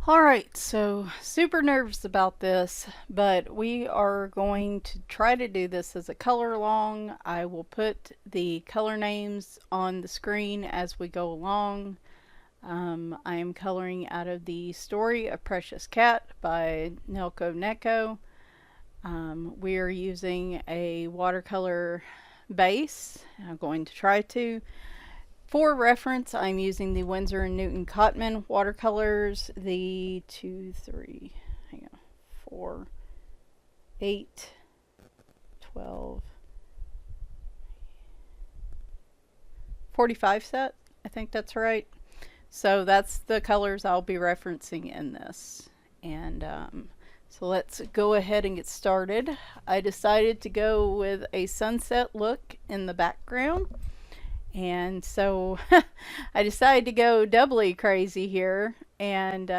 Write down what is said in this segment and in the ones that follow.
Alright, so super nervous about this, but we are going to try to do this as a color along. I will put the color names on the screen as we go along. I am coloring out of the Story of Precious Cat by Nelko Neko. We are using a watercolor base. I'm going to try to. For reference, I'm using the Winsor & Newton Cotman watercolors, the 4, 8, 12, 45 set. I think that's right. So that's the colors I'll be referencing in this. And so let's go ahead and get started. I decided to go with a sunset look in the background. And so I decided to go doubly crazy here, and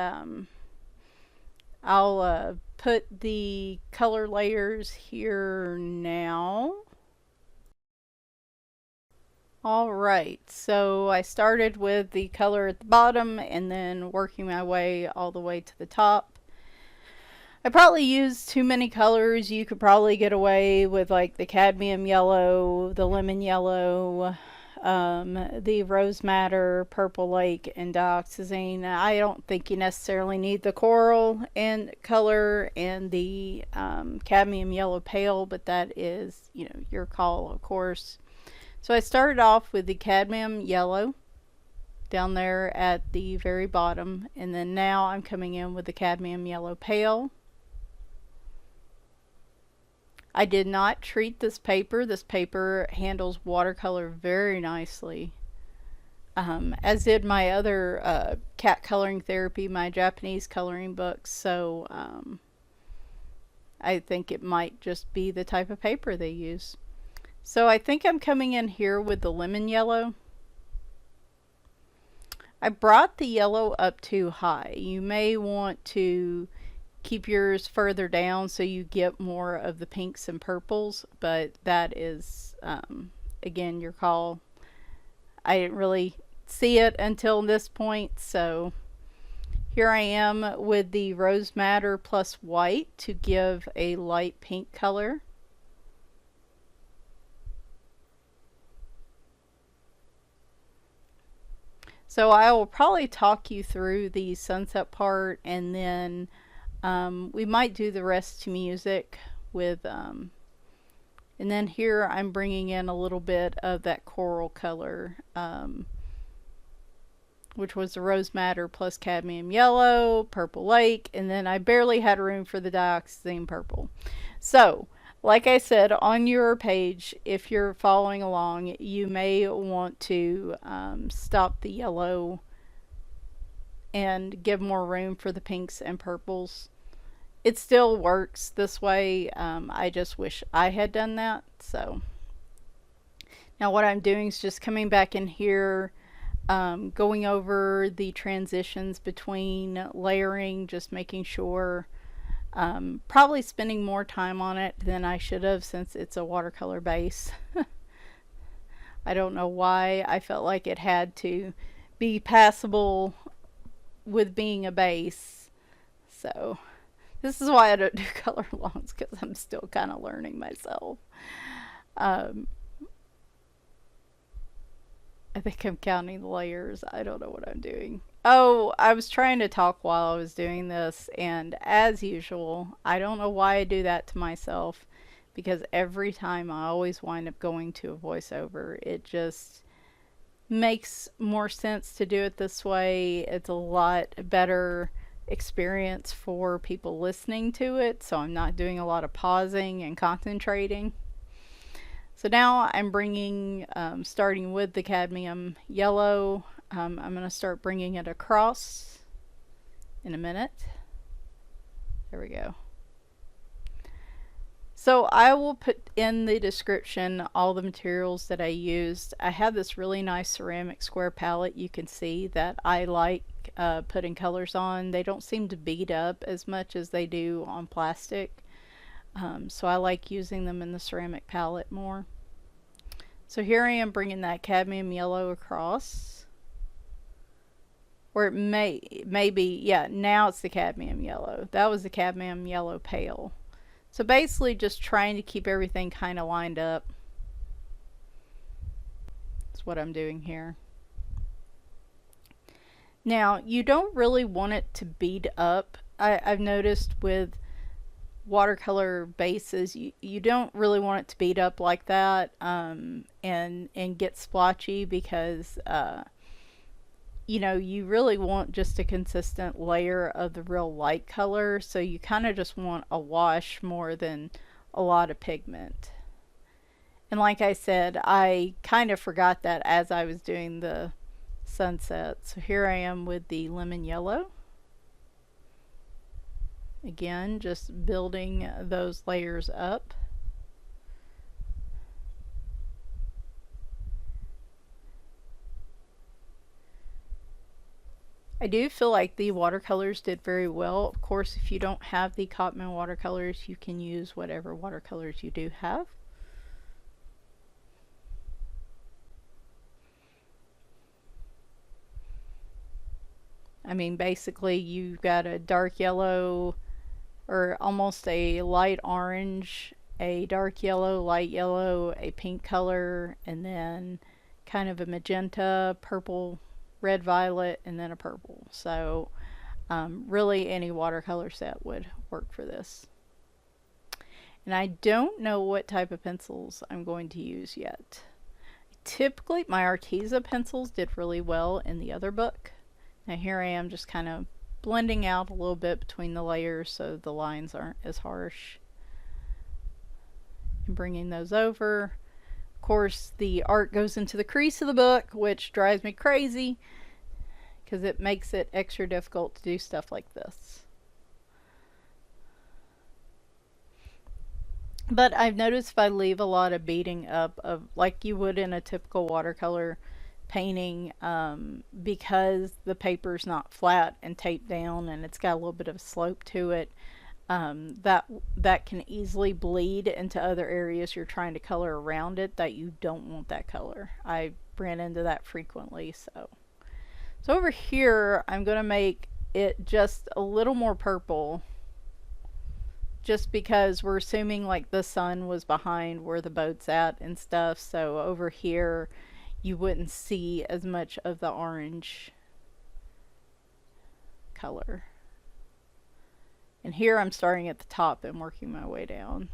I'll put the color layers here now. Alright, so I started with the color at the bottom and then working my way all the way to the top. I probably used too many colors. You could probably get away with like the cadmium yellow, the lemon yellow, the rose madder, purple lake, and dioxazine. I don't think you necessarily need the coral and color and the cadmium yellow pale, but that is, your call, of course. So I started off with the cadmium yellow down there at the very bottom, and then now I'm coming in with the cadmium yellow pale. I did not treat this paper. This paper handles watercolor very nicely, as did my other cat coloring therapy, my Japanese coloring books. So I think it might just be the type of paper they use. So I think I'm coming in here with the lemon yellow. I brought the yellow up too high. You may want to keep yours further down so you get more of the pinks and purples, but that is again your call. I didn't really see it until this point, so here I am with the rose madder plus white to give a light pink color. So I will probably talk you through the sunset part, and then we might do the rest to music with, and then here I'm bringing in a little bit of that coral color, which was the rose madder plus cadmium yellow, purple lake, and then I barely had room for the dioxazine purple. So, like I said, on your page, if you're following along, you may want to stop the yellow and give more room for the pinks and purples. It still works this way. I just wish I had done that. So now what I'm doing is just coming back in here, going over the transitions between layering, just making sure, probably spending more time on it than I should have since it's a watercolor base. I don't know why I felt like it had to be passable with being a base. So this is why I don't do color alongs, because I'm still kind of learning myself. I think I'm counting the layers. I don't know what I'm doing. Oh, I was trying to talk while I was doing this, and as usual, I don't know why I do that to myself, because every time I always wind up going to a voiceover. It just makes more sense to do it this way. It's a lot better experience for people listening to it, so I'm not doing a lot of pausing and concentrating. So now I'm bringing, starting with the cadmium yellow, I'm going to start bringing it across in a minute. There we go. So I will put in the description all the materials that I used. I have this really nice ceramic square palette you can see that I like putting colors on. They don't seem to bead up as much as they do on plastic. So I like using them in the ceramic palette more. So here I am bringing that cadmium yellow across. or it may be, yeah, now it's the cadmium yellow. That was the cadmium yellow pale. So basically just trying to keep everything kind of lined up. That's what I'm doing here. Now, you don't really want it to bead up. I've noticed with watercolor bases, you don't really want it to bead up like that, and get splotchy, because you know, you really want just a consistent layer of the real light color, so you kind of just want a wash more than a lot of pigment. And like I said, I kind of forgot that as I was doing the sunset. So here I am with the lemon yellow. Again, just building those layers up. I do feel like the watercolors did very well. Of course, if you don't have the Cotman watercolors, you can use whatever watercolors you do have. I mean, basically you've got a dark yellow, or almost a light orange, a dark yellow, light yellow, a pink color, and then kind of a magenta, purple, red, violet, and then a purple. So really any watercolor set would work for this. And I don't know what type of pencils I'm going to use yet. Typically my Arteza pencils did really well in the other book. Now here I am just kind of blending out a little bit between the layers so the lines aren't as harsh. And bringing those over. Of course, the art goes into the crease of the book, which drives me crazy because it makes it extra difficult to do stuff like this. But I've noticed if I leave a lot of beading up, of like you would in a typical watercolor painting, because the paper's not flat and taped down and it's got a little bit of a slope to it, that can easily bleed into other areas you're trying to color around it that you don't want that color. I ran into that frequently. So over here I'm going to make it just a little more purple, just because we're assuming like the sun was behind where the boat's at and stuff. So over here you wouldn't see as much of the orange color. And here I'm starting at the top and working my way down.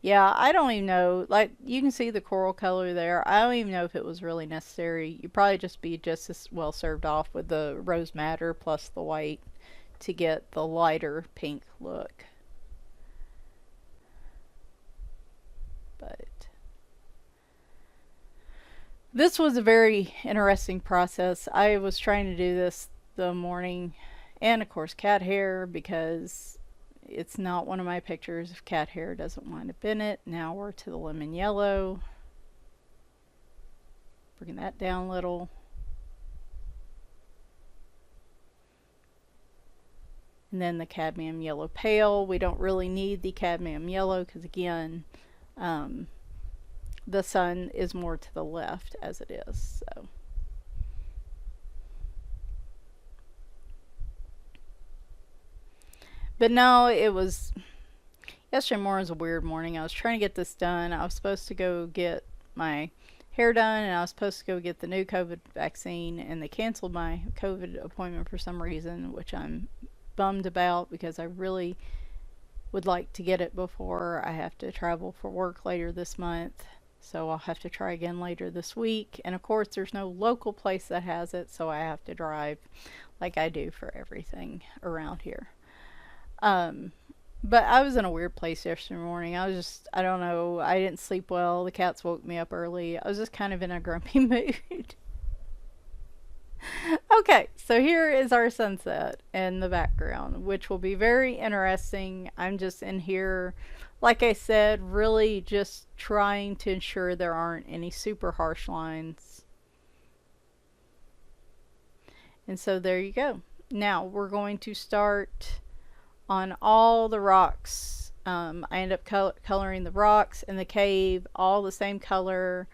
Yeah, I don't even know, like you can see the coral color there. I don't even know if it was really necessary. You'd probably just be just as well served off with the rose madder plus the white to get the lighter pink look. But this was a very interesting process. I was trying to do this the morning, and of course cat hair, because it's not one of my pictures if cat hair doesn't wind up in it. Now we're to the lemon yellow. Bring that down a little. And then the cadmium yellow pale. We don't really need the cadmium yellow because again, the sun is more to the left as it is. So but no, it was, yesterday morning was a weird morning. I was trying to get this done. I was supposed to go get my hair done, and I was supposed to go get the new COVID vaccine, and they canceled my COVID appointment for some reason, which I'm bummed about because I really would like to get it before I have to travel for work later this month. So I'll have to try again later this week. And of course there's no local place that has it, so I have to drive like I do for everything around here. But I was in a weird place yesterday morning. I was just, I don't know, I didn't sleep well. The cats woke me up early. I was just kind of in a grumpy mood. Okay, so here is our sunset in the background, which will be very interesting. I'm just in here, like I said, really just trying to ensure there aren't any super harsh lines. And so there you go. Now we're going to start on all the rocks. I end up coloring the rocks and the cave all the same color.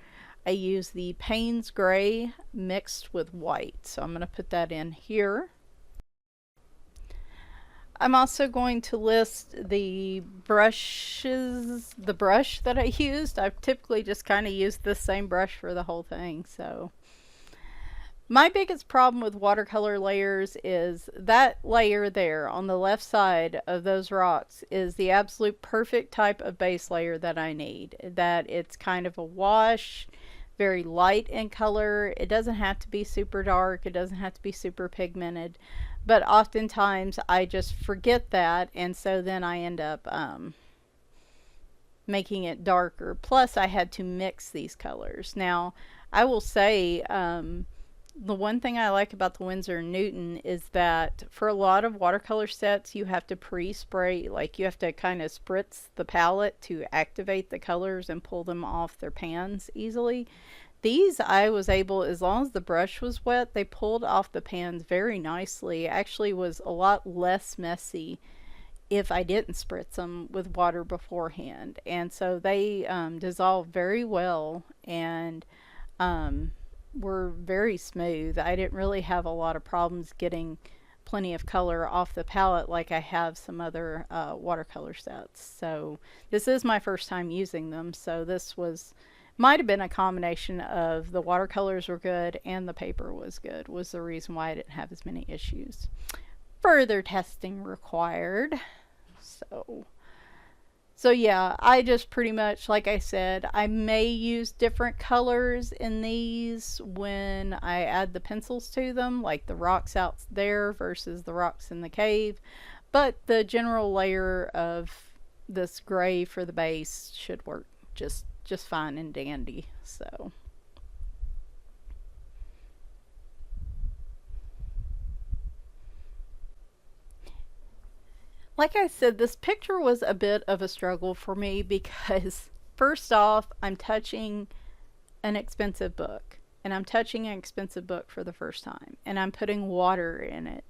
I use the Payne's Gray mixed with white. So I'm going to put that in here. I'm also going to list the brushes, the brush that I used. I've typically just kind of used the same brush for the whole thing. So my biggest problem with watercolor layers is that layer there on the left side of those rocks is the absolute perfect type of base layer that I need. That it's kind of a wash, very light in color. It doesn't have to be super dark. It doesn't have to be super pigmented. But oftentimes I just forget that, and so then I end up making it darker. Plus I had to mix these colors. Now I will say the one thing I like about the Winsor & Newton is that for a lot of watercolor sets you have to pre-spray, like you have to kind of spritz the palette to activate the colors and pull them off their pans easily. These I was able, as long as the brush was wet, they pulled off the pans very nicely. Actually was a lot less messy if I didn't spritz them with water beforehand. And so they dissolved very well and were very smooth. I didn't really have a lot of problems getting plenty of color off the palette like I have some other watercolor sets. So this is my first time using them, so this might have been a combination of the watercolors were good and the paper was good, was the reason why I didn't have as many issues. Further testing required. So yeah, I just pretty much, like I said, I may use different colors in these when I add the pencils to them, like the rocks out there versus the rocks in the cave. But the general layer of this gray for the base should work just fine and dandy. So like I said, this picture was a bit of a struggle for me because first off, I'm touching an expensive book, and I'm touching an expensive book for the first time, and I'm putting water in it.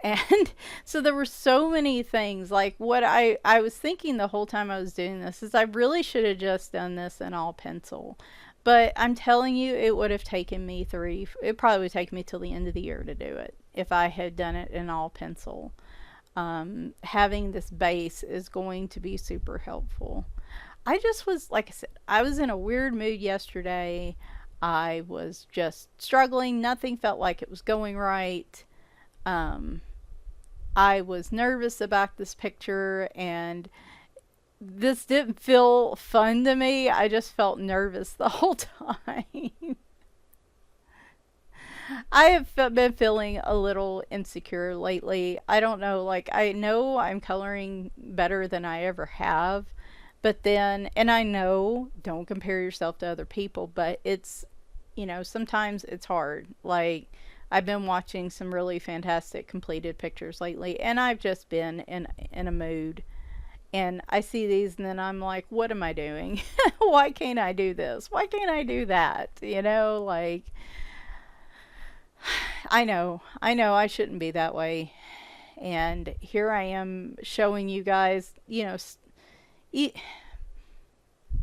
And so there were so many things, like what I was thinking the whole time I was doing this is I really should have just done this in all pencil. But I'm telling you, it would have taken me it probably would take me till the end of the year to do it if I had done it in all pencil. Having this base is going to be super helpful. I just was, like I said, I was in a weird mood yesterday. I was just struggling. Nothing felt like it was going right. I was nervous about this picture, and this didn't feel fun to me. I just felt nervous the whole time. I have been feeling a little insecure lately. I don't know, like, I know I'm coloring better than I ever have, but then, and I know, don't compare yourself to other people, but it's, you know, sometimes it's hard. Like, I've been watching some really fantastic completed pictures lately, and I've just been in a mood. And I see these, and then I'm like, what am I doing? Why can't I do this? Why can't I do that? You know, like, I know I shouldn't be that way. And here I am showing you guys, you know,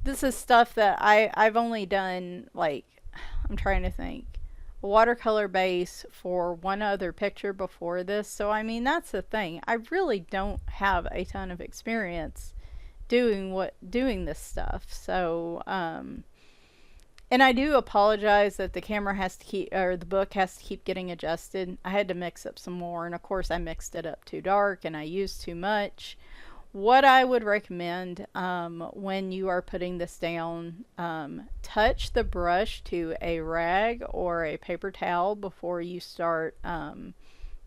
this is stuff that I've only done, like, I'm trying to think, a watercolor base for one other picture before this. So I mean, that's the thing, I really don't have a ton of experience doing this stuff. So and I do apologize that the camera has to keep, or the book has to keep getting adjusted. I had to mix up some more, and of course I mixed it up too dark and I used too much. What I would recommend when you are putting this down, touch the brush to a rag or a paper towel before you start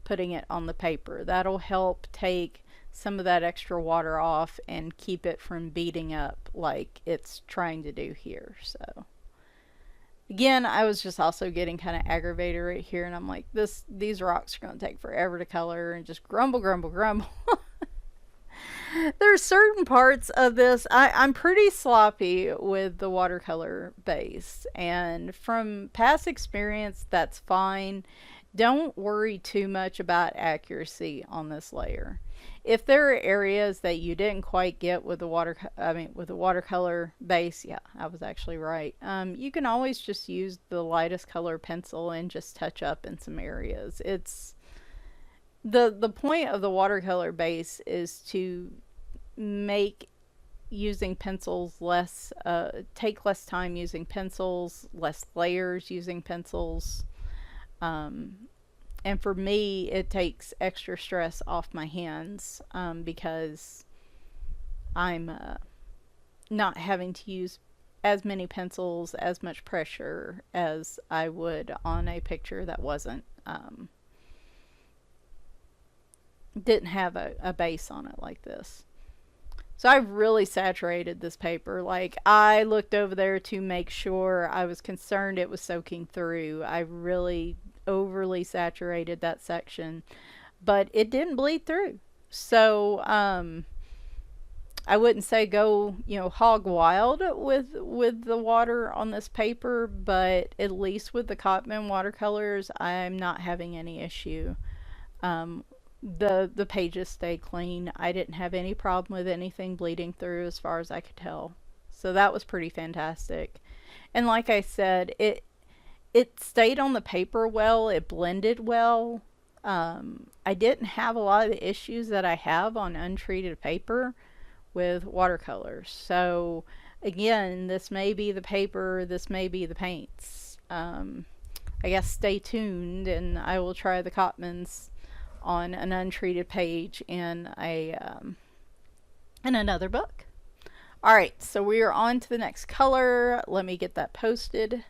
putting it on the paper. That'll help take some of that extra water off and keep it from beading up like it's trying to do here. So again, I was just also getting kind of aggravated right here, and I'm like, these rocks are going to take forever to color, and just grumble. There's certain parts of this, I'm pretty sloppy with the watercolor base, and from past experience, that's fine. don't worry too much about accuracy on this layer. If there are areas that you didn't quite get with the with the watercolor base, yeah, I was actually right. You can always just use the lightest color pencil and just touch up in some areas. It's the point of the watercolor base is to make using pencils less, take less time using pencils, less layers using pencils. And for me, it takes extra stress off my hands, because I'm not having to use as many pencils, as much pressure as I would on a picture that didn't have a base on it like this. So I really saturated this paper. Like, I looked over there to make sure. I was concerned it was soaking through. I really overly saturated that section, but it didn't bleed through. So I wouldn't say go, hog wild with the water on this paper, but at least with the Cotman watercolors, I'm not having any issue. The pages stayed clean. I didn't have any problem with anything bleeding through as far as I could tell. So that was pretty fantastic. And like I said, it stayed on the paper well. It blended well. I didn't have a lot of the issues that I have on untreated paper with watercolors. So again, this may be the paper, this may be the paints. I guess stay tuned, and I will try the Cotmans on an untreated page in another book. All right, so we are on to the next color. Let me get that posted.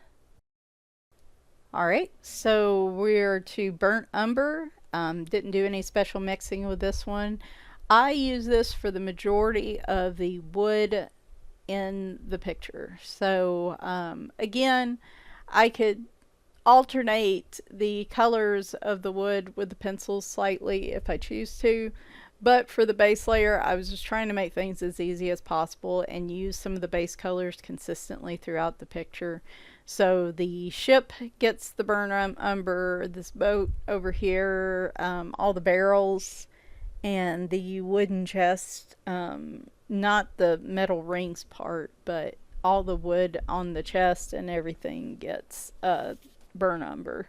All right, so we're to burnt umber. Didn't do any special mixing with this one. I use this for the majority of the wood in the picture. So again, I could alternate the colors of the wood with the pencils slightly if I choose to, but for the base layer, I was just trying to make things as easy as possible and use some of the base colors consistently throughout the picture. So the ship gets the burnt umber, this boat over here, all the barrels, and the wooden chest, not the metal rings part, but all the wood on the chest and everything gets burnt umber.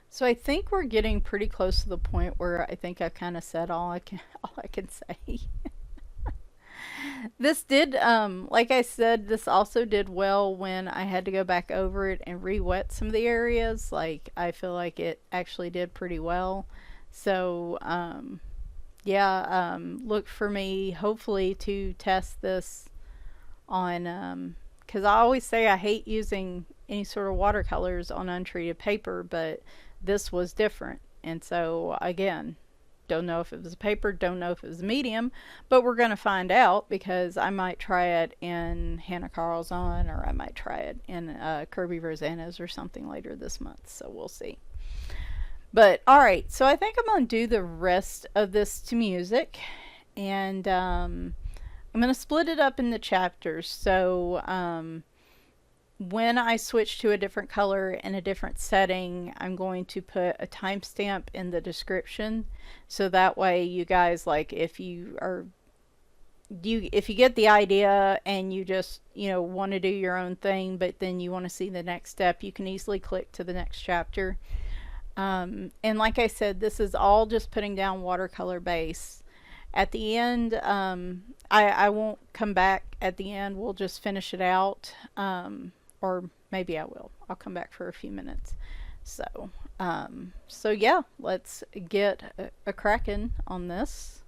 So I think we're getting pretty close to the point where I think I've kind of said all I can say. This did, like I said, this also did well when I had to go back over it and re-wet some of the areas. Like, I feel like it actually did pretty well. So, yeah, look for me hopefully to test this on, because I always say I hate using any sort of watercolors on untreated paper, but this was different. And so, again, don't know if it was a paper, don't know if it was a medium, but we're going to find out, because I might try it in Hannah Carlson, or I might try it in Kirby Rosanna's or something later this month. So we'll see. But all right, so I think I'm going to do the rest of this to music, and I'm going to split it up into chapters. So when I switch to a different color in a different setting, I'm going to put a timestamp in the description, so that way you guys, like, if you get the idea and you just want to do your own thing, but then you want to see the next step, you can easily click to the next chapter. And like I said, this is all just putting down watercolor base. At the end, I won't come back at the end. We'll just finish it out. Or maybe I will. I'll come back for a few minutes. So yeah, let's get a cracking on this.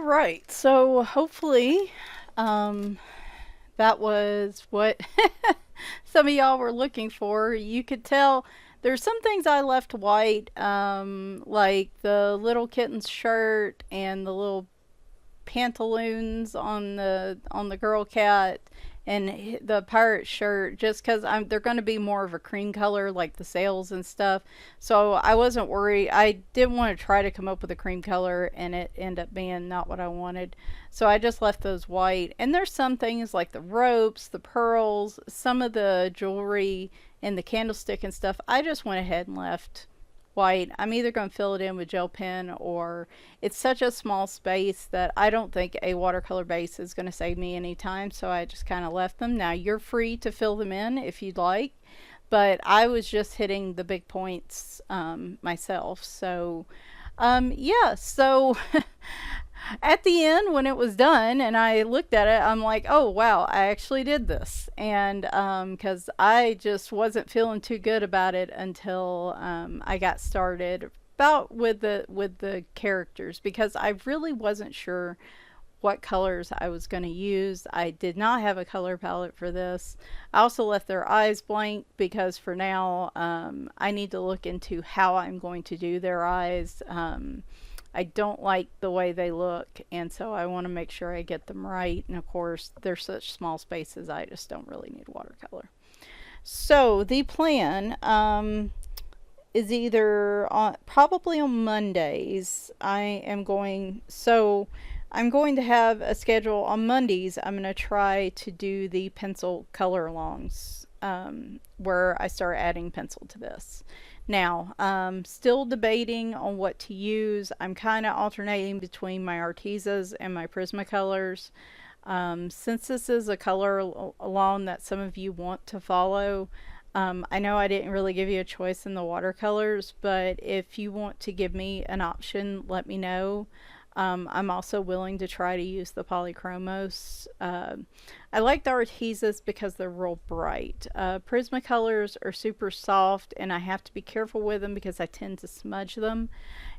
right, so hopefully that was what some of y'all were looking for. You could tell there's some things I left white, like the little kitten's shirt and the little pantaloons on the girl cat and the pirate shirt, just because they're going to be more of a cream color, like the sails and stuff. So I wasn't worried. I didn't want to try to come up with a cream color and it end up being not what I wanted. So I just left those white. And there's some things like the ropes, the pearls, some of the jewelry and the candlestick and stuff, I just went ahead and left white. I'm either going to fill it in with gel pen, or it's such a small space that I don't think a watercolor base is going to save me any time, so I just kind of left them. Now you're free to fill them in if you'd like, but I was just hitting the big points myself. So yeah, so at the end when it was done and I looked at it, I'm like, oh wow, I actually did this. And because I just wasn't feeling too good about it until I got started about with the characters, because I really wasn't sure what colors I was going to use. I did not have a color palette for this. I also left their eyes blank because for now I need to look into how I'm going to do their eyes. I don't like the way they look, and so I want to make sure I get them right. And of course, they're such small spaces, I just don't really need watercolor. So the plan is either probably on Mondays. I'm going to have a schedule on Mondays. I'm going to try to do the pencil color alongs, where I start adding pencil to this. Now, still debating on what to use. I'm kind of alternating between my Artisas and my Prismacolors. Since this is a color along that some of you want to follow, I know I didn't really give you a choice in the watercolors, but if you want to give me an option, let me know. I'm also willing to try to use the polychromos. I like the Artisas because they're real bright. Prismacolors are super soft and I have to be careful with them because I tend to smudge them.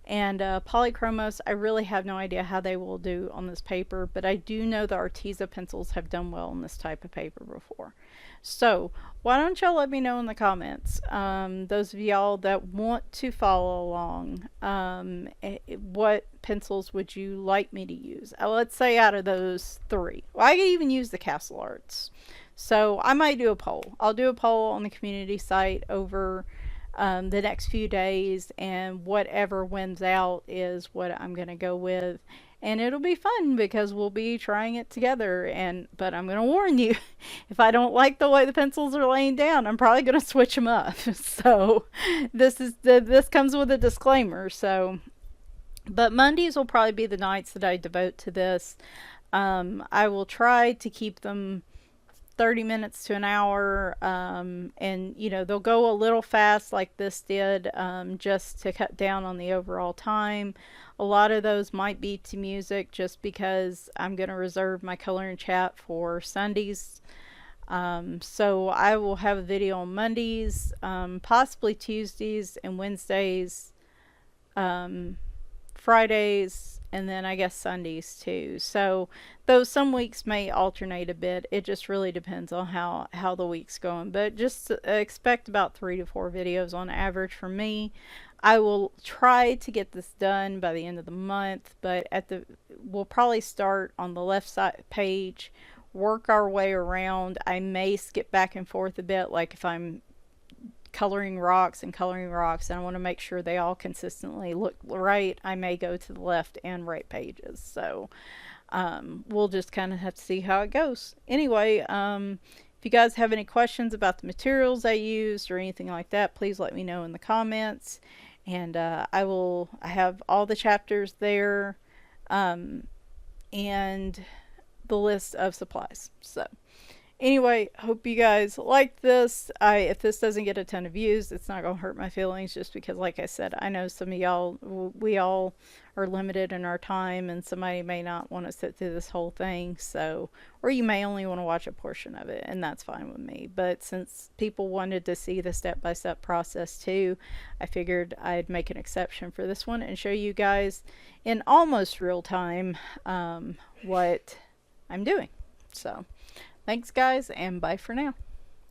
And polychromos, I really have no idea how they will do on this paper, but I do know the Artisa pencils have done well on this type of paper before. So why don't y'all let me know in the comments, those of y'all that want to follow along, what pencils would you like me to use? Let's say out of those three. Well, I could even use the Castle Arts. So I might do a poll. I'll do a poll on the community site over the next few days, and whatever wins out is what I'm going to go with. And it'll be fun because we'll be trying it together. But I'm going to warn you, if I don't like the way the pencils are laying down, I'm probably going to switch them up. So this comes with a disclaimer. So, but Mondays will probably be the nights that I devote to this. I will try to keep them 30 minutes to an hour, and you know, they'll go a little fast like this did, just to cut down on the overall time. A lot of those might be to music just because I'm going to reserve my color and chat for Sundays. So I will have a video on Mondays, possibly Tuesdays and Wednesdays, Fridays, and then I guess Sundays too. So though some weeks may alternate a bit, it just really depends on how the week's going. But just expect about 3 to 4 videos on average from me. I will try to get this done by the end of the month, but we'll probably start on the left side page, work our way around. I may skip back and forth a bit, like if I'm coloring rocks and I want to make sure they all consistently look right, I may go to the left and right pages. So we'll just kind of have to see how it goes. Anyway, if you guys have any questions about the materials I used or anything like that, please let me know in the comments. And I have all the chapters there, and the list of supplies. So anyway, hope you guys like this. If this doesn't get a ton of views, it's not going to hurt my feelings, just because, like I said, I know some of y'all, we all are limited in our time, and somebody may not want to sit through this whole thing, so, or you may only want to watch a portion of it, and that's fine with me. But since people wanted to see the step-by-step process too, I figured I'd make an exception for this one and show you guys in almost real time what I'm doing. So thanks guys, and bye for now.